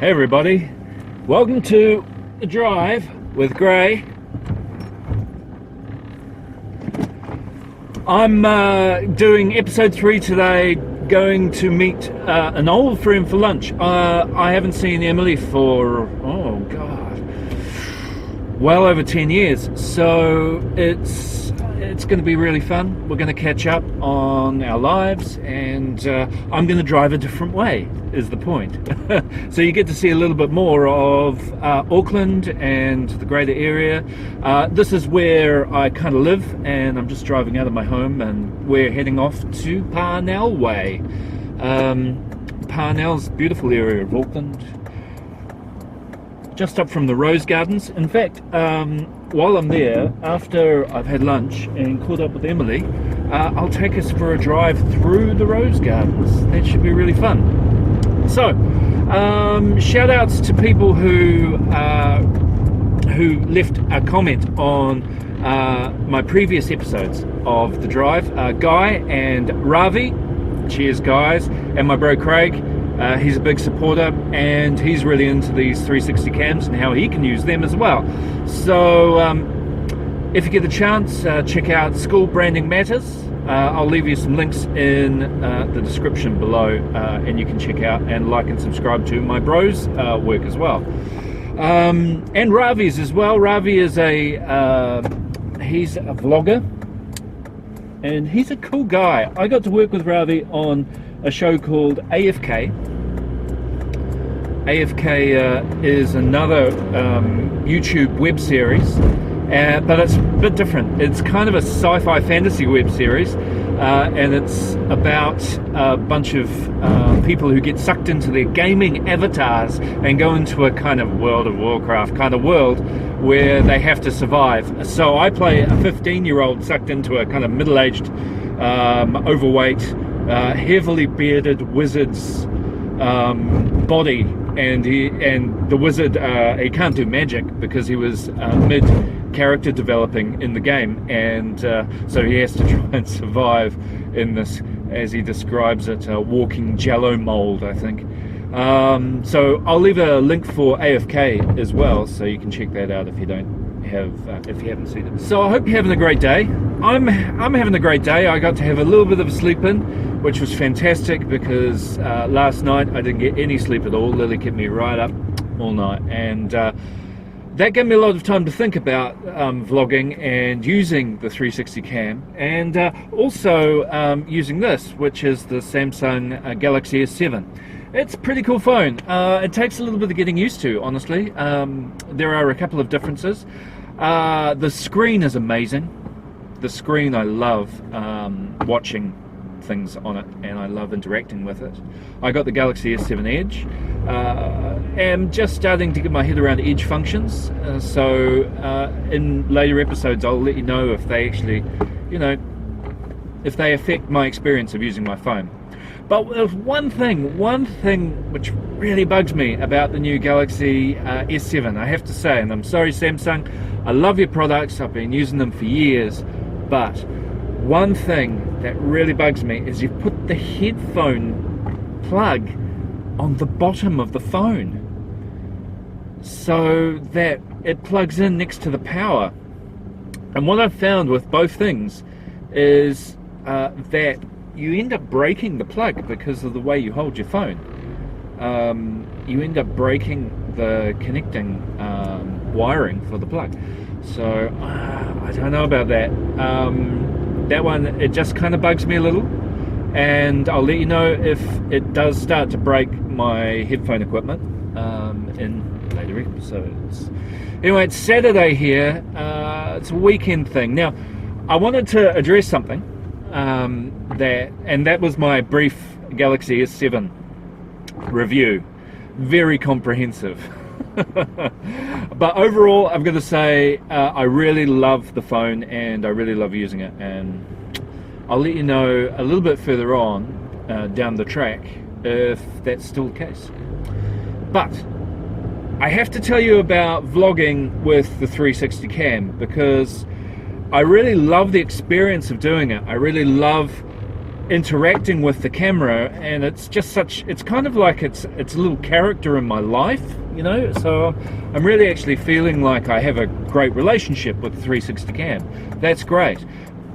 Hey everybody, welcome to The Drive with Grae. I'm doing episode 3 today, going to meet an old friend for lunch. I haven't seen Emily for, oh god, well over 10 years, so it's going to be really fun. We're going to catch up on our lives, and I'm going to drive a different way, is the point. So you get to see a little bit more of Auckland and the greater area. This is where I kind of live, and I'm just driving out of my home, and we're heading off to Parnell Way. Parnell's a beautiful area of Auckland, just up from the Rose Gardens. In fact, while I'm there, after I've had lunch and caught up with Emily, I'll take us for a drive through the Rose Gardens. That should be really fun. So, shout outs to people who left a comment on my previous episodes of The Drive. Guy and Ravi, cheers guys, and my bro Craig. He's a big supporter, and he's really into these 360 cams and how he can use them as well. So if you get the chance, check out School Branding Matters. I'll leave you some links in the description below, and you can check out and like and subscribe to my bro's work as well. And Ravi's as well. Ravi is he's a vlogger, and he's a cool guy. I got to work with Ravi on a show called AFK. AFK is another YouTube web series, but it's a bit different. It's kind of a sci-fi fantasy web series, and it's about a bunch of people who get sucked into their gaming avatars and go into a kind of World of Warcraft kind of world where they have to survive. So I play a 15-year-old sucked into a kind of middle-aged, overweight, heavily bearded wizard's body, and the wizard, he can't do magic because he was mid character developing in the game, and so he has to try and survive in this, as he describes it, walking jello mold, I think. So I'll leave a link for AFK as well, so you can check that out if you haven't seen it. So I hope you're having a great day. I'm having a great day. I got to have a little bit of a sleep in, which was fantastic, because last night I didn't get any sleep at all. Lily kept me right up all night, and that gave me a lot of time to think about vlogging and using the 360 cam, and also using this, which is the Samsung Galaxy S7. It's a pretty cool phone. It takes a little bit of getting used to, honestly. There are a couple of differences. The screen is amazing. The screen, I love watching things on it, and I love interacting with it. I got the Galaxy S7 Edge. I'm just starting to get my head around Edge functions. So in later episodes, I'll let you know if they actually, if they affect my experience of using my phone. But there's one thing which really bugs me about the new Galaxy S7, I have to say, and I'm sorry Samsung, I love your products, I've been using them for years, but one thing that really bugs me is you've put the headphone plug on the bottom of the phone so that it plugs in next to the power. And what I've found with both things is that you end up breaking the plug because of the way you hold your phone. You end up breaking the connecting wiring for the plug. So I don't know about that. That one, it just kind of bugs me a little, and I'll let you know if it does start to break my headphone equipment in later episodes. Anyway, it's Saturday here. It's a weekend thing. Now, I wanted to address something that was my brief Galaxy S7 review. Very comprehensive. But overall, I'm going to say I really love the phone, and I really love using it, and I'll let you know a little bit further on down the track if that's still the case. But I have to tell you about vlogging with the 360 cam, because I really love the experience of doing it. I really love interacting with the camera, and it's just it's kind of like it's a little character in my life, you know. So I'm really actually feeling like I have a great relationship with the 360 cam. That's great.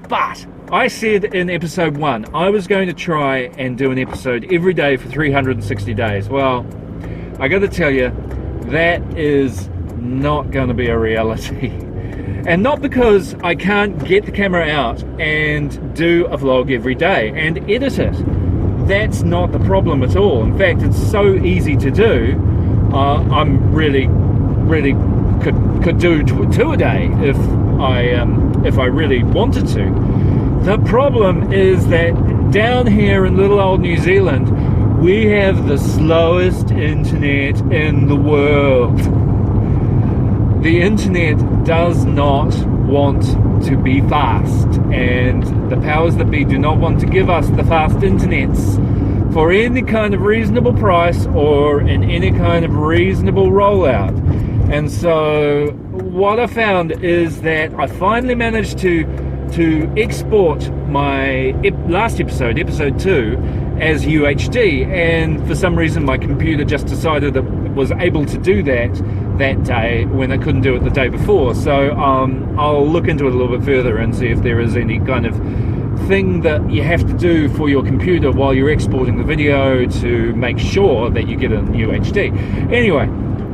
But I said in episode 1 I was going to try and do an episode every day for 360 days. Well, I got to tell you, that is not going to be a reality. And not because I can't get the camera out and do a vlog every day and edit it. That's not the problem at all. In fact, it's so easy to do. I'm really could do two a day if I really wanted to. The problem is that down here in little old New Zealand, we have the slowest internet in the world. The internet does not want to be fast, and the powers that be do not want to give us the fast internets for any kind of reasonable price or in any kind of reasonable rollout. And so what I found is that I finally managed to export my last episode, episode 2, as UHD, and for some reason my computer just decided that it was able to do that day when I couldn't do it the day before. So I'll look into it a little bit further and see if there is any kind of thing that you have to do for your computer while you're exporting the video to make sure that you get it in UHD. Anyway,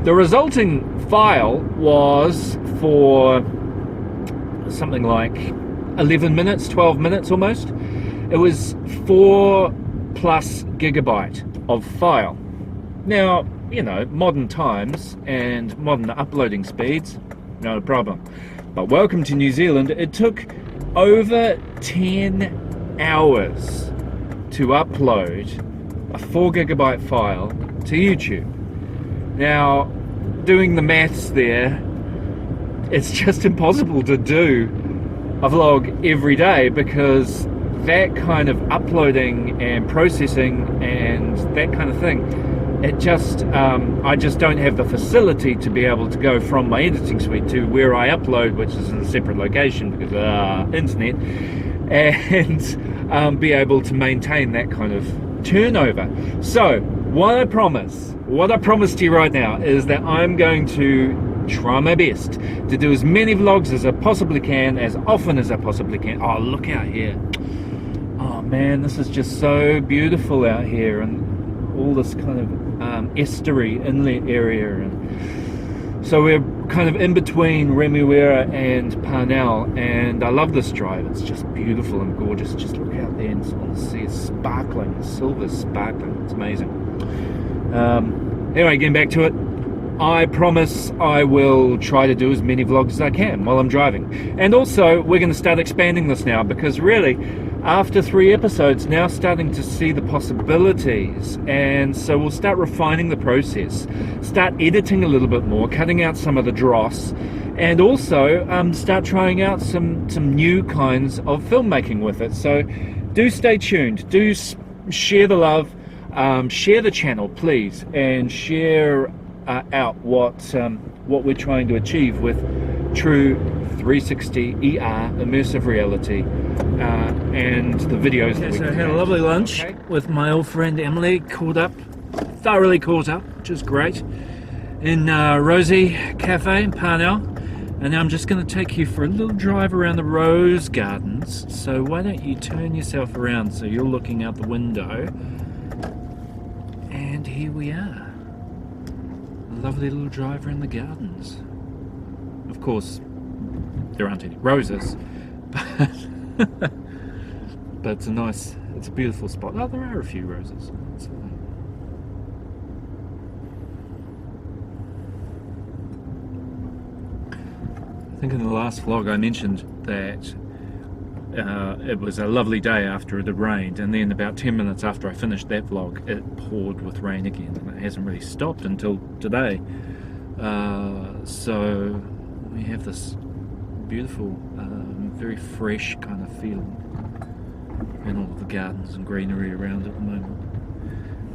the resulting file was for something like 11 minutes, 12 minutes almost. It was 4+ gigabyte of file. Now, you know, modern times and modern uploading speeds, no problem. But welcome to New Zealand. It took over 10 hours to upload a 4 gigabyte file to YouTube. Now, doing the maths there, it's just impossible to do a vlog every day, because that kind of uploading and processing and that kind of thing, it just I just don't have the facility to be able to go from my editing suite to where I upload, which is in a separate location because internet, and be able to maintain that kind of turnover. So what I promise to you right now is that I'm going to try my best to do as many vlogs as I possibly can, as often as I possibly can. Oh, look out here. Oh man, this is just so beautiful out here, and all this kind of estuary inlet area. And so we're kind of in between Remuera and Parnell, and I love this drive. It's just beautiful and gorgeous. Just look out there and on the sea, it's sparkling, the silver's sparkling. It's amazing. Anyway, getting back to it, I promise I will try to do as many vlogs as I can while I'm driving. And also, we're going to start expanding this now, because really, after 3 episodes, now starting to see the possibilities. And so we'll start refining the process, start editing a little bit more, cutting out some of the dross, and also start trying out some new kinds of filmmaking with it. So do stay tuned, do share the love, share the channel please, and share out what we're trying to achieve with true 360 ER immersive reality and the videos that we So I had a lovely lunch with my old friend Emily, thoroughly caught up, which is great, in Rosie Cafe in Parnell. And now I'm just going to take you for a little drive around the rose gardens. So why don't you turn yourself around so you're looking out the window. And here we are. A lovely little drive around the gardens. Of course, there aren't any roses, but it's a beautiful spot. Oh, there are a few roses. I think in the last vlog I mentioned that it was a lovely day after it had rained, and then about 10 minutes after I finished that vlog it poured with rain again, and it hasn't really stopped until today. So we have this beautiful, very fresh kind of feeling in all of the gardens and greenery around at the moment.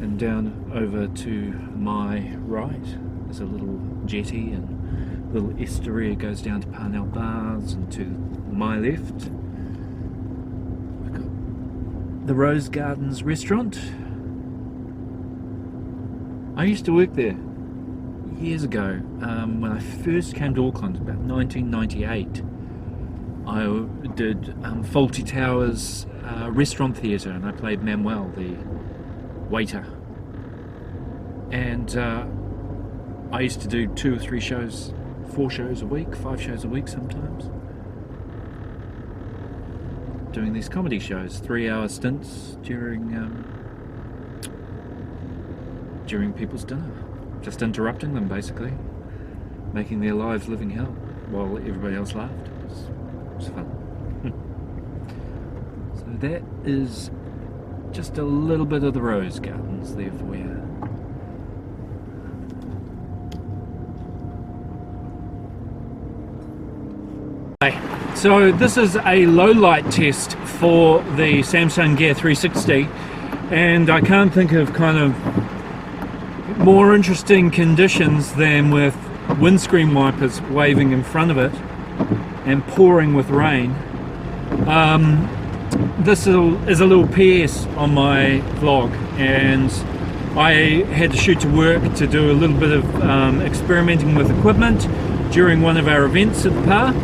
And down over to my right there's a little jetty and a little estuary. It goes down to Parnell Bars, and to my left we've got the Rose Gardens restaurant. I used to work there years ago when I first came to Auckland, about 1998. I did Fawlty Towers restaurant theatre, and I played Manuel, the waiter. And I used to do 2 or 3 shows, 4 shows a week, 5 shows a week sometimes, doing these comedy shows, 3-hour stints during people's dinner, just interrupting them basically, making their lives living hell while everybody else laughed. It was fun. So that is just a little bit of the Rose Gardens there for you. So this is a low light test for the Samsung Gear 360, and I can't think of kind of more interesting conditions than with windscreen wipers waving in front of it and pouring with rain. This is a little PS on my vlog, and I had to shoot to work to do a little bit of experimenting with equipment during one of our events at the park.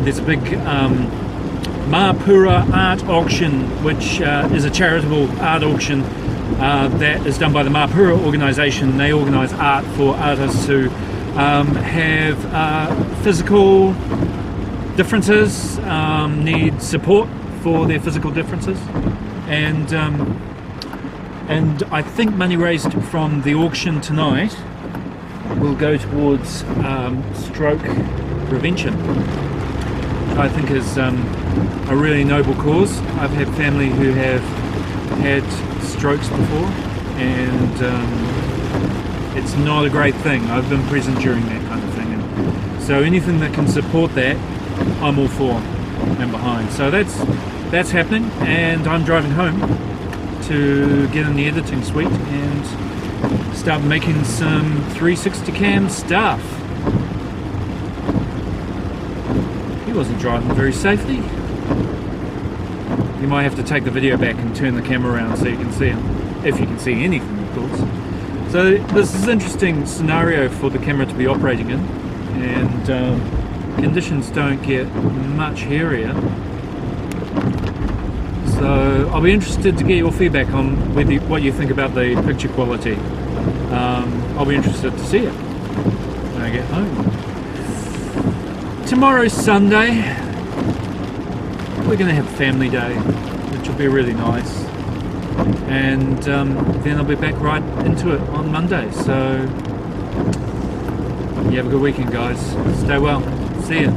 There's a big Mapura art auction, which is a charitable art auction that is done by the Mapura organisation. They organise art for artists who have physical differences, need support for their physical differences, and I think money raised from the auction tonight will go towards stroke prevention. I think is a really noble cause. I've had family who have had strokes before, and it's not a great thing. I've been present during that kind of thing, and so anything that can support that, I'm all for and behind. So that's happening, and I'm driving home to get in the editing suite and start making some 360 cam stuff. He wasn't driving very safely. You might have to take the video back and turn the camera around so you can see him, if you can see anything, of course. So this is an interesting scenario for the camera to be operating in, and conditions don't get much hairier. So I'll be interested to get your feedback on what you think about the picture quality. I'll be interested to see it when I get home. Tomorrow's Sunday. We're going to have family day, which will be really nice. And then I'll be back right into it on Monday. So you have a good weekend, guys. Stay well. See ya.